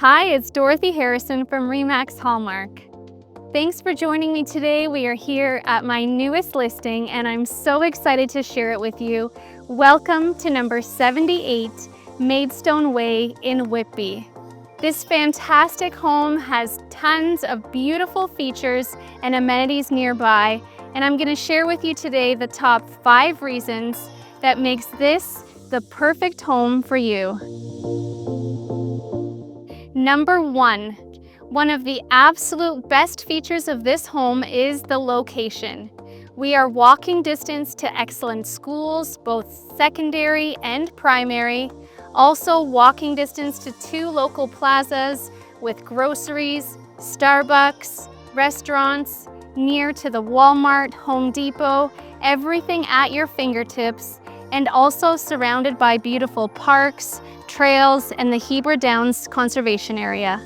Hi, it's Dorothy Harrison from RE/MAX Hallmark. Thanks for joining me today. We are here at my newest listing and I'm so excited to share it with you. Welcome to number 78 Maidstone Way in Whitby. This fantastic home has tons of beautiful features and amenities nearby, and I'm going to share with you today the top 5 reasons that makes this the perfect home for you. Number 1, one of the absolute best features of this home is the location. We are walking distance to excellent schools, both secondary and primary. Also walking distance to 2 local plazas with groceries, Starbucks, restaurants, near to the Walmart, Home Depot, everything at your fingertips, and also surrounded by beautiful parks, trails, and the Heber Down Conservation Area.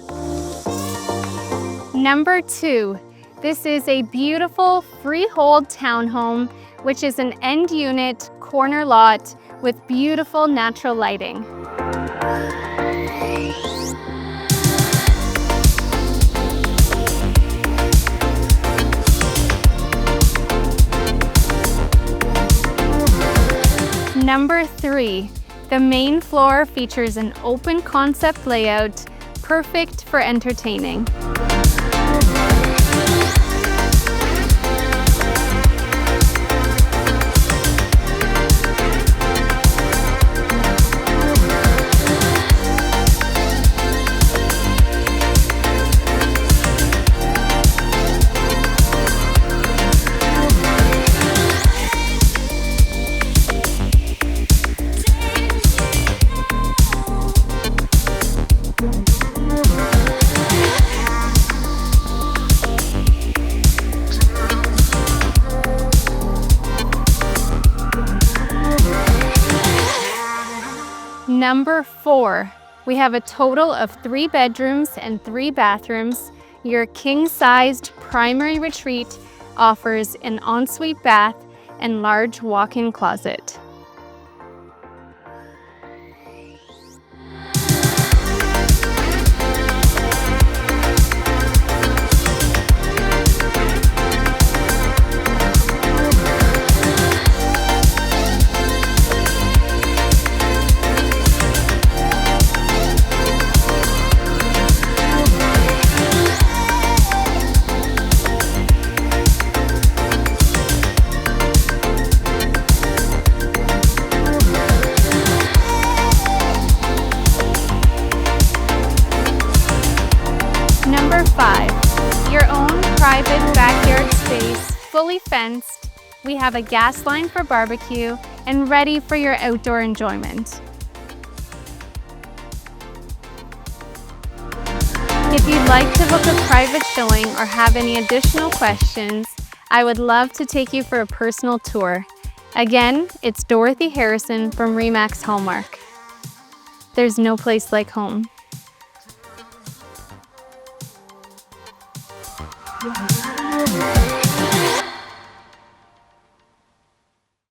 Number 2, this is a beautiful freehold townhome, which is an end unit corner lot with beautiful natural lighting. Number 3, the main floor features an open concept layout, perfect for entertaining. Number 4, we have a total of 3 bedrooms and 3 bathrooms. Your king-sized primary retreat offers an ensuite bath and large walk-in closet. Number 5, your own private backyard space, fully fenced. We have a gas line for barbecue and ready for your outdoor enjoyment. If you'd like to book a private showing or have any additional questions, I would love to take you for a personal tour. Again, it's Dorothy Harrison from RE/MAX Hallmark. There's no place like home. Yeah.